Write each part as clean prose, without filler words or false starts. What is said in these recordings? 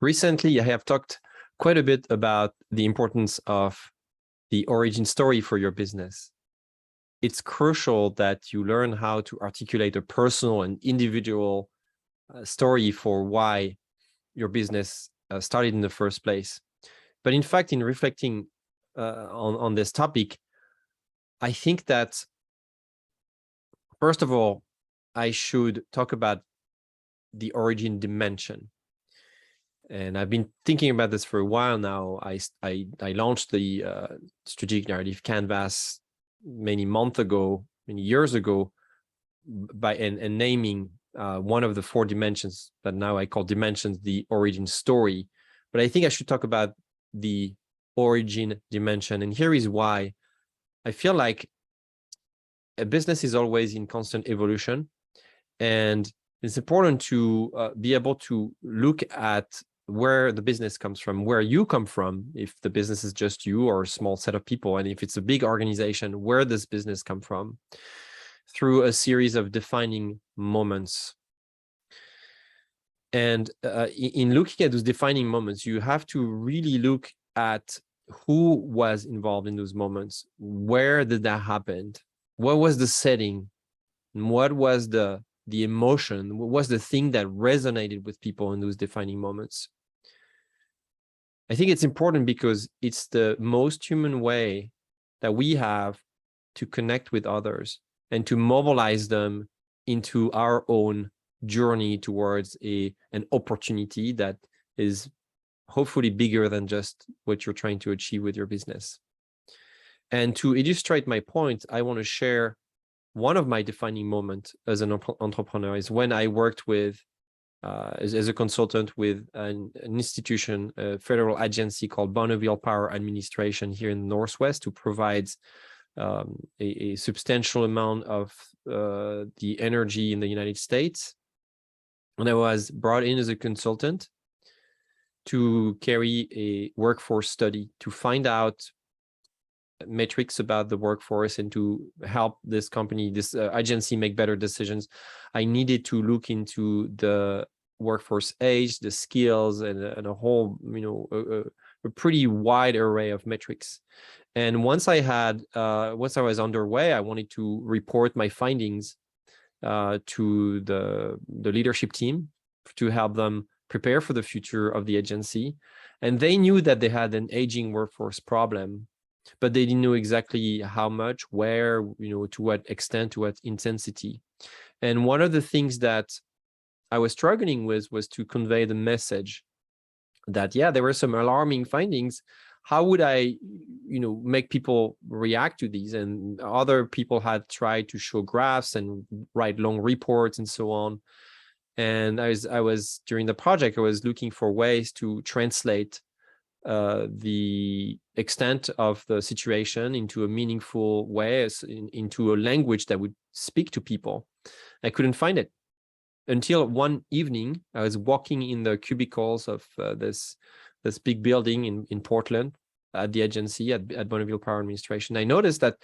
Recently, I have talked quite a bit about the importance of the origin story for your business. It's crucial that you learn how to articulate a personal and individual story for why your business started in the first place. But in fact, in reflecting on this topic, I think that, first of all, I should talk about the origin dimension. And I've been thinking about this for a while now. I launched the strategic narrative canvas many years ago, by naming one of the 4 dimensions that now I call dimensions, the origin story. But I think I should talk about the origin dimension. And here is why. I feel like a business is always in constant evolution. And it's important to be able to look at where the business comes from, where you come from, if the business is just you or a small set of people, and if it's a big organization, where does business come from, through a series of defining moments. And in looking at those defining moments, you have to really look at who was involved in those moments. Where did that happen? What was the setting? What was the emotion? What was the thing that resonated with people in those defining moments? I think it's important because it's the most human way that we have to connect with others and to mobilize them into our own journey towards an opportunity that is hopefully bigger than just what you're trying to achieve with your business. And to illustrate my point, I want to share one of my defining moments as an entrepreneur is when I worked with, as a consultant with an institution, a federal agency called Bonneville Power Administration here in the Northwest, who provides a substantial amount of the energy in the United States. And I was brought in as a consultant to carry a workforce study to find out metrics about the workforce and to help this company, this agency, make better decisions. I needed to look into the workforce age, the skills, and a whole, a pretty wide array of metrics. And once I was underway, I wanted to report my findings to the leadership team to help them prepare for the future of the agency. And they knew that they had an aging workforce problem, but they didn't know exactly how much, where, to what extent, to what intensity. And one of the things that I was struggling with was to convey the message that, yeah, there were some alarming findings. How would I, make people react to these? And other people had tried to show graphs and write long reports and so on. And I was during the project, I was looking for ways to translate the extent of the situation into a meaningful way, into a language that would speak to people. I couldn't find it until one evening. I was walking in the cubicles of this big building in Portland at the agency at Bonneville Power Administration. I noticed that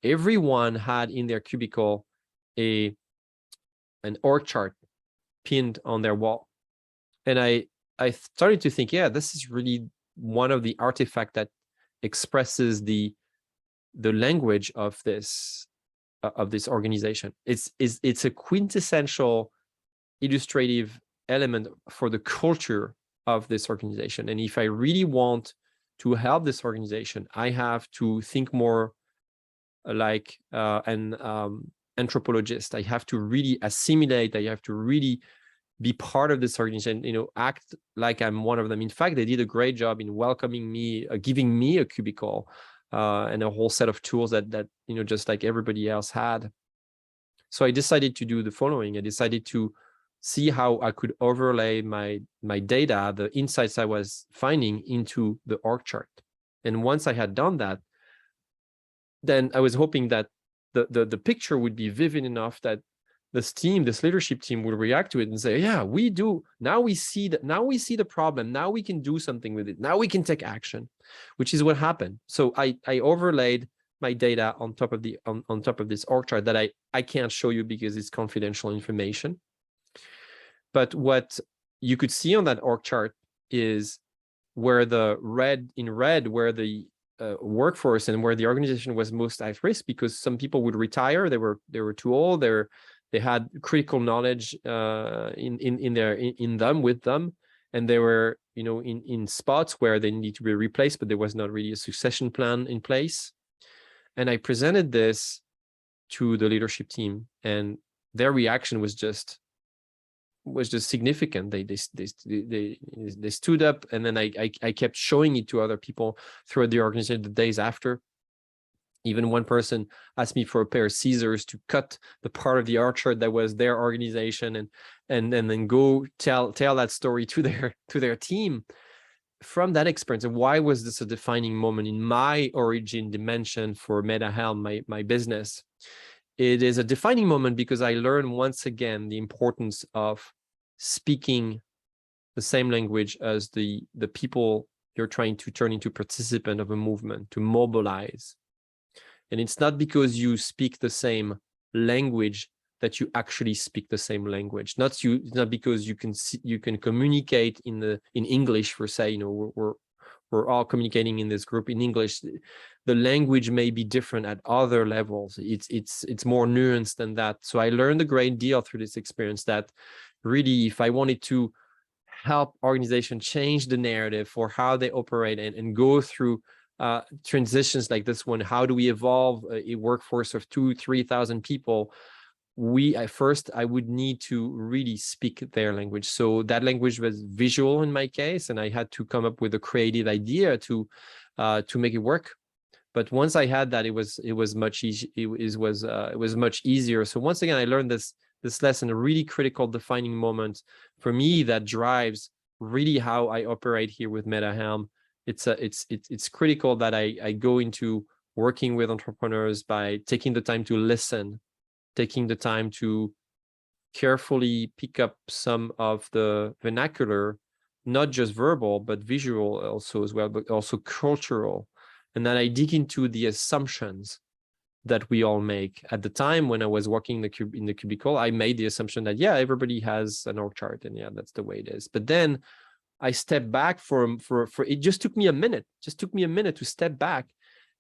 everyone had in their cubicle an org chart pinned on their wall. And I started to think, yeah, this is really one of the artifacts that expresses the language of this organization. It's a quintessential illustrative element for the culture of this organization. And if I really want to help this organization, I have to think more like an anthropologist. I have to really assimilate. I have to really be part of this organization, act like I'm one of them. In fact, they did a great job in welcoming me, giving me a cubicle and a whole set of tools that just like everybody else had. So I decided to do the following. I decided to see how I could overlay my data, the insights I was finding, into the org chart. And once I had done that, then I was hoping that the picture would be vivid enough that this leadership team would react to it and say, yeah, we do. Now we see the problem. Now we can do something with it. Now we can take action, which is what happened. So I overlaid my data on top of this org chart that I can't show you because it's confidential information. But what you could see on that org chart is where in red, where the workforce and where the organization was most at risk, because some people would retire, they were too old, they had critical knowledge with them, and they were, you know, in spots where they need to be replaced, but there was not really a succession plan in place. And I presented this to the leadership team, and their reaction was just significant. They stood up, and then I kept showing it to other people throughout the organization the days after. Even one person asked me for a pair of scissors to cut the part of the orchard that was their organization, and then go tell that story to their team. From that experience, and why was this a defining moment in my origin dimension for MetaHelm, my business? It is a defining moment because I learned once again the importance of speaking the same language as the people you're trying to turn into participant of a movement, to mobilize. And it's not because you speak the same language that you actually speak the same language. Not because you can communicate in English, per se. You know, we're all communicating in this group in English. The language may be different at other levels. It's more nuanced than that. So I learned a great deal through this experience that really, if I wanted to help organizations change the narrative for how they operate and go through transitions like this one, how do we evolve a workforce of 2,000-3,000 people? I would need to really speak their language. So that language was visual in my case, and I had to come up with a creative idea to make it work. But once I had that, it was much easy. It was much easier. So once again, I learned this lesson, a really critical defining moment for me that drives really how I operate here with MetaHelm. It's critical that I go into working with entrepreneurs by taking the time to listen, taking the time to carefully pick up some of the vernacular, not just verbal, but visual also as well, but also cultural. And then I dig into the assumptions that we all make. At the time when I was working in the cubicle, I made the assumption that, yeah, everybody has an org chart, and yeah, that's the way it is. But then I stepped back for it just took me a minute. To step back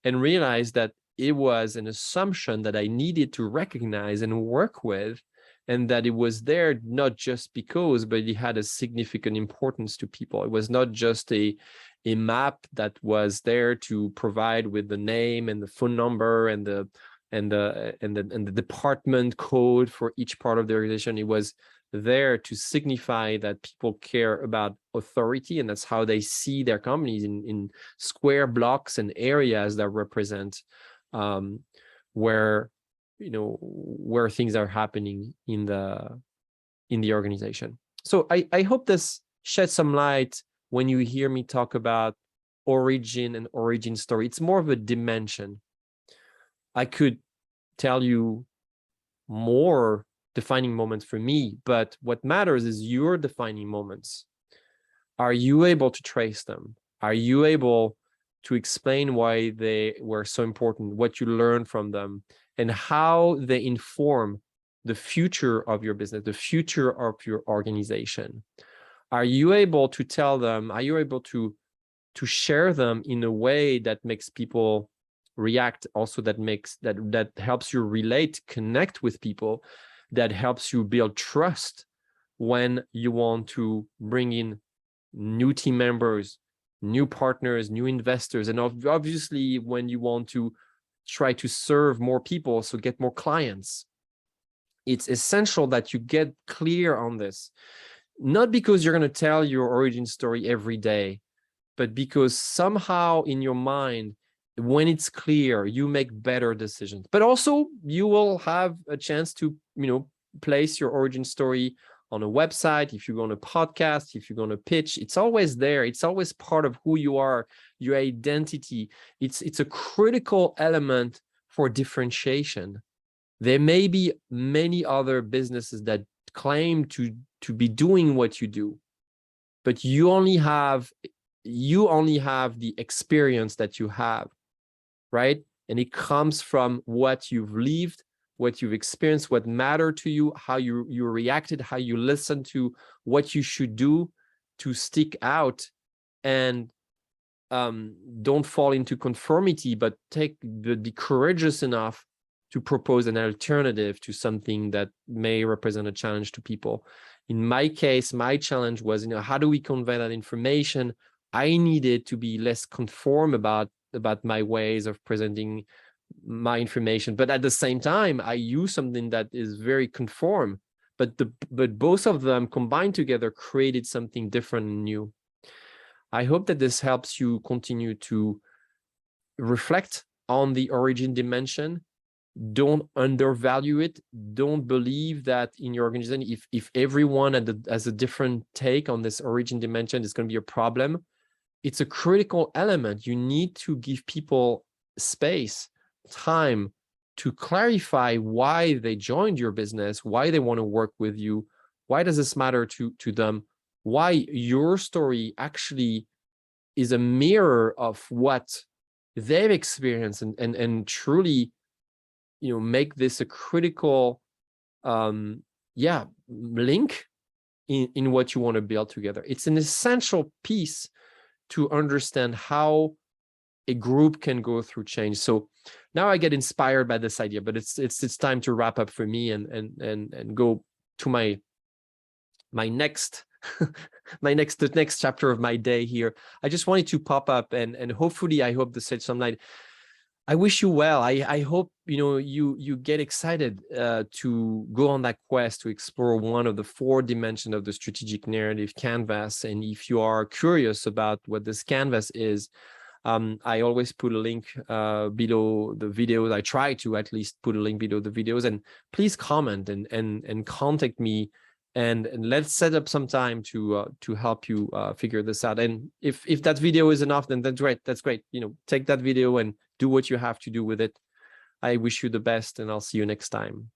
and realize that it was an assumption that I needed to recognize and work with, and that it was there not just because, but it had a significant importance to people. It was not just a map that was there to provide with the name and the phone number and the department code for each part of the organization. It was there to signify that people care about authority, and that's how they see their companies in square blocks and areas that represent where things are happening in the organization. So I hope this sheds some light when you hear me talk about origin and origin story. It's more of a dimension. I could tell you more defining moments for me, but what matters is your defining moments. Are you able to trace them? Are you able to explain why they were so important, what you learned from them, and how they inform the future of your business, the future of your organization? Are you able to tell them? Are you able to share them in a way that makes people react, also that helps you relate, connect with people, that helps you build trust when you want to bring in new team members, new partners, new investors, and obviously when you want to try to serve more people, so get more clients? It's essential that you get clear on this, not because you're going to tell your origin story every day, but because somehow in your mind, when it's clear, you make better decisions. But also you will have a chance to, place your origin story on a website, if you're going to podcast, if you're going to pitch. It's always there. It's always part of who you are, your identity. It's a critical element for differentiation. There may be many other businesses that claim to be doing what you do, but you only have the experience that you have, right? And it comes from what you've lived, what you've experienced, what mattered to you, how you reacted, how you listened to what you should do. to stick out and don't fall into conformity, but be courageous enough to propose an alternative to something that may represent a challenge to people. In my case, my challenge was, how do we convey that information? I needed to be less conform about my ways of presenting my information, but at the same time, I use something that is very conform. But both of them combined together created something different and new. I hope that this helps you continue to reflect on the origin dimension. Don't undervalue it. Don't believe that in your organization, if everyone has a different take on this origin dimension, it's going to be a problem. It's a critical element. You need to give people space, time to clarify why they joined your business, why they want to work with you, why does this matter to them, why your story actually is a mirror of what they've experienced, and truly, make this a critical link in what you want to build together. It's an essential piece to understand how a group can go through change. So now I get inspired by this idea, but it's time to wrap up for me and go to my next the next chapter of my day here. I just wanted to pop up and hopefully, I hope this shed some light. I wish you well. I hope you get excited to go on that quest to explore one of the 4 dimensions of the strategic narrative canvas. And if you are curious about what this canvas is, I always put a link below the videos. I try to at least put a link below the videos, and please comment and contact me, and let's set up some time to help you figure this out. And if that video is enough, then that's great. That's great. Take that video and do what you have to do with it. I wish you the best, and I'll see you next time.